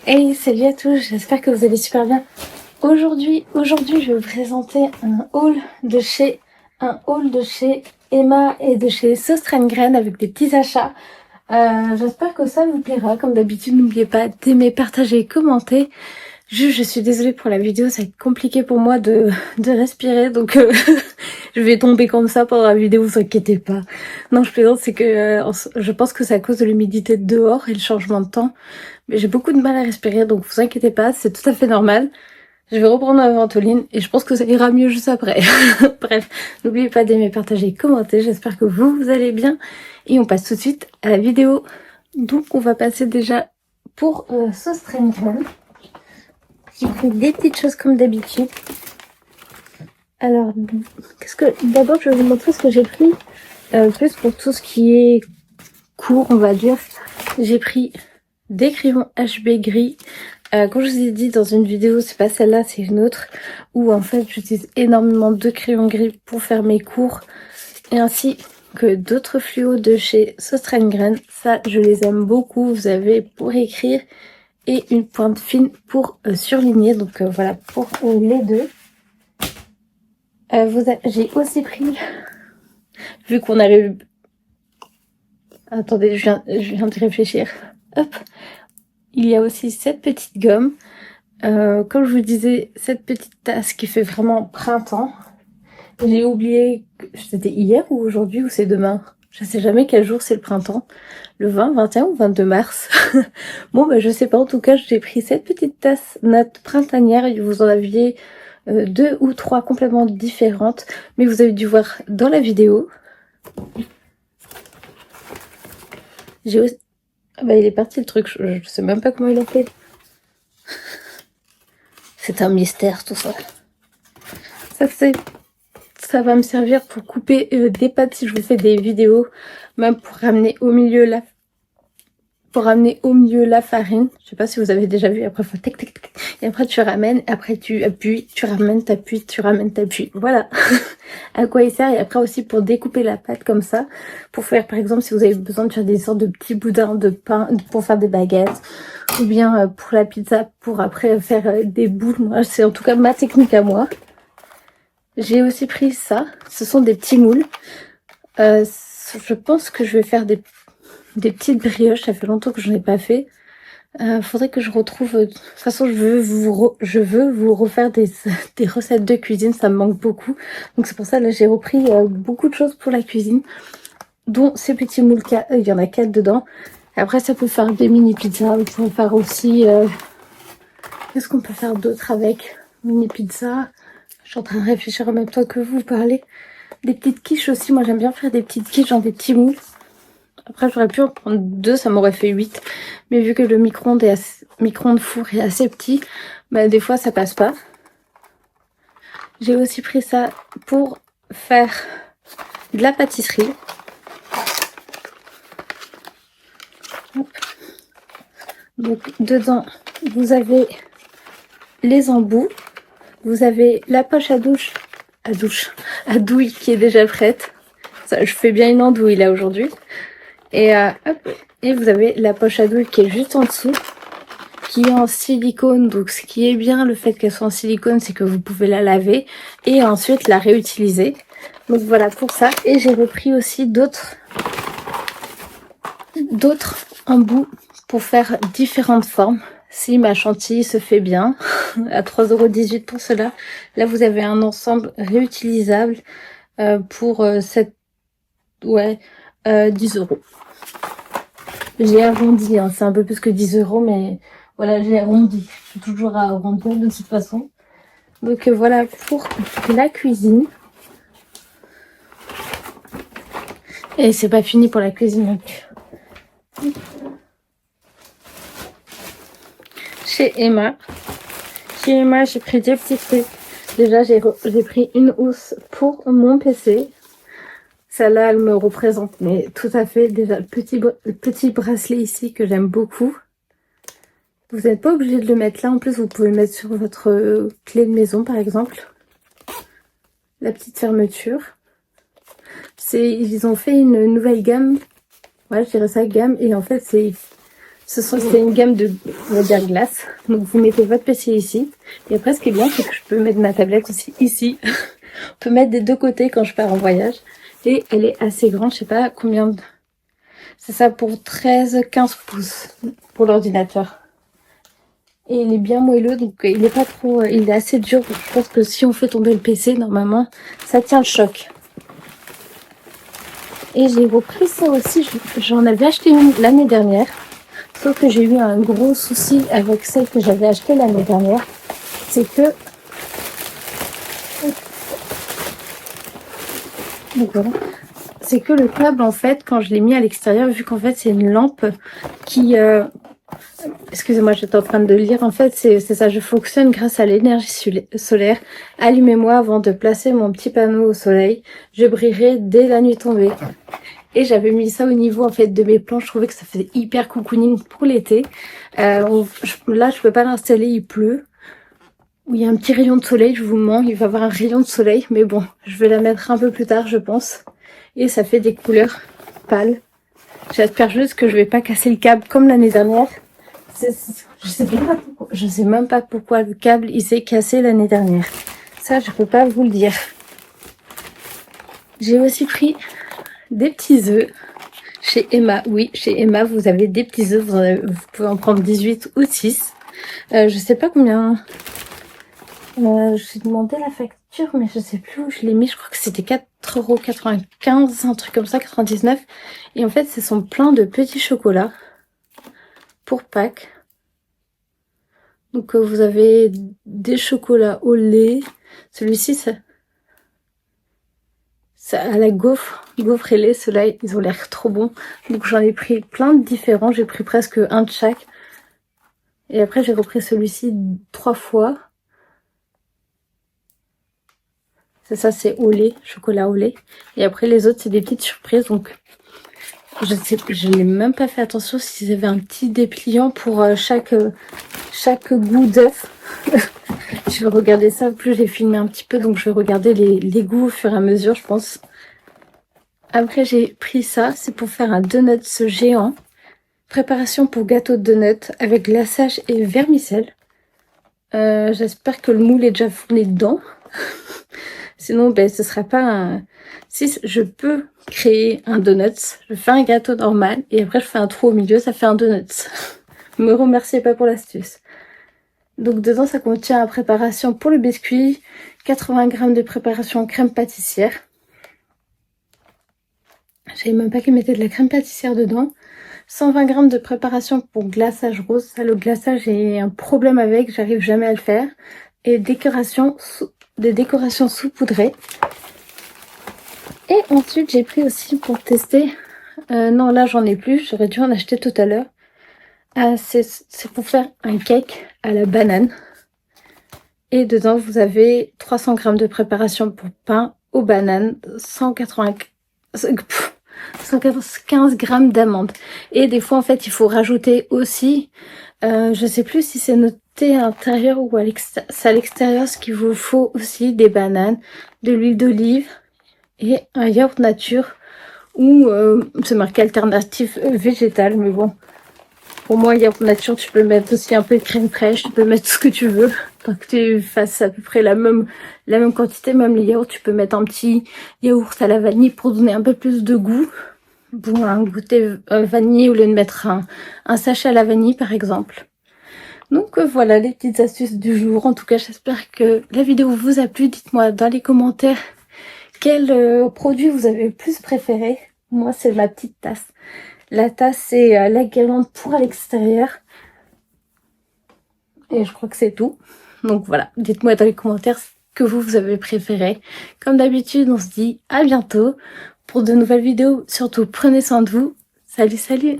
Hey, salut à tous, j'espère que vous allez super bien. Aujourd'hui, je vais vous présenter un haul de chez Emma et de chez Sostrengren avec des petits achats. J'espère que ça vous plaira. Comme d'habitude, n'oubliez pas d'aimer, partager et commenter. Je suis désolée pour la vidéo, ça va être compliqué pour moi de respirer, donc je vais tomber comme ça pendant la vidéo, vous inquiétez pas. Non, je plaisante, c'est que je pense que c'est à cause de l'humidité de dehors et le changement de temps. Mais j'ai beaucoup de mal à respirer, donc vous inquiétez pas, c'est tout à fait normal. Je vais reprendre ma ventoline et je pense que ça ira mieux juste après. Bref, n'oubliez pas d'aimer, partager et commenter. J'espère que vous allez bien. Et on passe tout de suite à la vidéo. Donc on va passer déjà pour Sostrengren. J'ai pris des petites choses comme d'habitude. Alors, d'abord je vais vous montrer ce que j'ai pris. Plus pour tout ce qui est court, on va dire. J'ai pris des crayons HB gris. Comme je vous ai dit dans une vidéo, c'est pas celle-là, c'est une autre, où en fait j'utilise énormément de crayons gris pour faire mes cours, et ainsi que d'autres fluos de chez Sostrengren. Ça, je les aime beaucoup. Vous avez pour écrire et une pointe fine pour surligner. Donc voilà pour les deux. J'ai aussi pris, vu qu'on arrive... Attendez, je viens de réfléchir. Hop. Il y a aussi cette petite gomme. Comme je vous disais, cette petite tasse qui fait vraiment printemps. J'ai oublié, c'était hier ou aujourd'hui ou c'est demain. Je sais jamais quel jour c'est le printemps. Le 20, 21 ou 22 mars. Bon, bah je sais pas. En tout cas, j'ai pris cette petite tasse natte printanière. Vous en aviez 2 ou 3 complètement différentes. Mais vous avez dû voir dans la vidéo. J'ai aussi... Ah bah il est parti le truc. Je sais même pas comment il a fait. C'est un mystère tout ça. Ça va me servir pour couper des pâtes si je vous fais des vidéos, même pour ramener au milieu la farine. Je sais pas si vous avez déjà vu. Après faut tac tac tac et après tu ramènes, après tu appuies, tu ramènes, t'appuies, tu ramènes, t'appuies. Voilà à quoi il sert. Et après aussi pour découper la pâte comme ça, pour faire par exemple si vous avez besoin de faire des sortes de petits boudins de pain pour faire des baguettes, ou bien pour la pizza pour après faire des boules. Moi c'est en tout cas ma technique à moi. J'ai aussi pris ça, ce sont des petits moules. Je pense que je vais faire des petites brioches, ça fait longtemps que je n'en ai pas fait. Faudrait que je retrouve... De toute façon, je veux vous refaire des recettes de cuisine, ça me manque beaucoup. Donc c'est pour ça, là, j'ai repris beaucoup de choses pour la cuisine, dont ces petits moules, il y en a 4 dedans. Après, ça peut faire des mini pizzas, on peut faire aussi... Qu'est-ce qu'on peut faire d'autre avec mini pizza? Je suis en train de réfléchir en même temps que vous parlez. Des petites quiches aussi. Moi, j'aime bien faire des petites quiches dans des petits moules. Après, j'aurais pu en prendre 2, ça m'aurait fait 8. Mais vu que le micro-ondes four est assez petit, bah, des fois, ça passe pas. J'ai aussi pris ça pour faire de la pâtisserie. Hop. Donc, dedans, vous avez les embouts. Vous avez la poche à douille qui est déjà prête. Ça, je fais bien une andouille là aujourd'hui. Et hop, et vous avez la poche à douille qui est juste en dessous, qui est en silicone. Donc ce qui est bien, le fait qu'elle soit en silicone, c'est que vous pouvez la laver et ensuite la réutiliser. Donc voilà pour ça. Et j'ai repris aussi d'autres embouts pour faire différentes formes. Si ma chantilly se fait bien, à 3,18 € pour cela. Là, vous avez un ensemble réutilisable pour 10 €. J'ai arrondi, hein, c'est un peu plus que 10 €, mais voilà, j'ai arrondi. Je suis toujours à arrondir de toute façon. Donc voilà pour la cuisine. Et c'est pas fini pour la cuisine non plus. Chez Emma, j'ai pris des petits trucs. Déjà, j'ai pris une housse pour mon PC. Celle-là, elle me représente, mais tout à fait. Déjà, le petit bracelet ici que j'aime beaucoup. Vous n'êtes pas obligé de le mettre là. En plus, vous pouvez le mettre sur votre clé de maison, par exemple. La petite fermeture. Ils ont fait une nouvelle gamme. Ouais, je dirais ça, gamme. Et en fait, C'est une gamme de, on va dire, glace. Donc vous mettez votre PC ici. Et après, ce qui est bien, c'est que je peux mettre ma tablette aussi ici. On peut mettre des deux côtés quand je pars en voyage. Et elle est assez grande, je sais pas combien. C'est ça pour 13-15 pouces pour l'ordinateur. Et il est bien moelleux, donc il est pas trop, il est assez dur. Je pense que si on fait tomber le PC, normalement, ça tient le choc. Et j'ai repris ça aussi, j'en avais acheté une l'année dernière. Sauf que j'ai eu un gros souci avec celle que j'avais achetée l'année dernière. C'est que... Donc voilà. C'est que le câble, en fait, quand je l'ai mis à l'extérieur, vu qu'en fait c'est une lampe qui... Excusez-moi, j'étais en train de lire. En fait, c'est ça, je fonctionne grâce à l'énergie solaire. Allumez-moi avant de placer mon petit panneau au soleil. Je brillerai dès la nuit tombée. Et j'avais mis ça au niveau en fait de mes plans. Je trouvais que ça faisait hyper cocooning pour l'été. Là, je peux pas l'installer, il pleut. Il y a un petit rayon de soleil, je vous mens. Il va y avoir un rayon de soleil. Mais bon, je vais la mettre un peu plus tard, je pense. Et ça fait des couleurs pâles. J'espère juste que je vais pas casser le câble comme l'année dernière. Je sais même pas pourquoi le câble il s'est cassé l'année dernière. Ça, je peux pas vous le dire. J'ai aussi pris des petits œufs chez Emma. Oui, chez Emma, vous avez des petits œufs. Vous pouvez en prendre 18 ou 6. Je sais pas combien. J'ai demandé la facture, mais je sais plus où je l'ai mis. Je crois que c'était 4,95 €, un truc comme ça, 99. Et en fait, ce sont plein de petits chocolats pour Pâques. Donc, vous avez des chocolats au lait. Celui-ci, ça à la gaufre et lait, ceux-là, ils ont l'air trop bons. Donc j'en ai pris plein de différents, j'ai pris presque un de chaque. Et après j'ai repris celui-ci 3 fois. C'est ça, c'est au lait, chocolat au lait. Et après les autres, c'est des petites surprises. Donc je n'ai même pas fait attention s'ils avaient un petit dépliant pour chaque goût d'œuf. Je vais regarder ça, en plus j'ai filmé un petit peu, donc je vais regarder les goûts au fur et à mesure, je pense. Après j'ai pris ça, c'est pour faire un donuts géant. Préparation pour gâteau de donuts avec glaçage et vermicelle. J'espère que le moule est déjà fourni dedans. Sinon, ben, ce sera pas un... Si je peux créer un donuts, je fais un gâteau normal et après je fais un trou au milieu, ça fait un donuts. Me remerciez pas pour l'astuce. Donc dedans, ça contient la préparation pour le biscuit, 80 g de préparation crème pâtissière. Je savais même pas qu'ils mettaient de la crème pâtissière dedans. 120 g de préparation pour glaçage rose. Ça, le glaçage, j'ai un problème avec, j'arrive jamais à le faire. Et des décorations saupoudrées. Et ensuite, j'ai pris aussi pour tester. Non, là, j'en ai plus. J'aurais dû en acheter tout à l'heure. C'est pour faire un cake à la banane. Et dedans, vous avez 300 g de préparation pour pain aux bananes, 115 g d'amandes. Et des fois, en fait, il faut rajouter aussi, je sais plus si c'est noté à l'intérieur ou à l'extérieur, ce qu'il vous faut aussi, des bananes, de l'huile d'olive et un yaourt nature ou c'est marqué alternative végétale, mais bon. Pour moi, yaourt nature, tu peux mettre aussi un peu de crème fraîche, tu peux mettre tout ce que tu veux. Tant que tu fasses à peu près la même quantité, même les yaourts, tu peux mettre un petit yaourt à la vanille pour donner un peu plus de goût. Bon, un goûter vanille au lieu de mettre un sachet à la vanille, par exemple. Donc voilà les petites astuces du jour. En tout cas, j'espère que la vidéo vous a plu. Dites-moi dans les commentaires quel produit vous avez le plus préféré. Moi, c'est ma petite tasse. La tasse, c'est la guirlande pour à l'extérieur. Et je crois que c'est tout. Donc voilà, dites-moi dans les commentaires ce que vous avez préféré. Comme d'habitude, on se dit à bientôt pour de nouvelles vidéos. Surtout, prenez soin de vous. Salut, salut!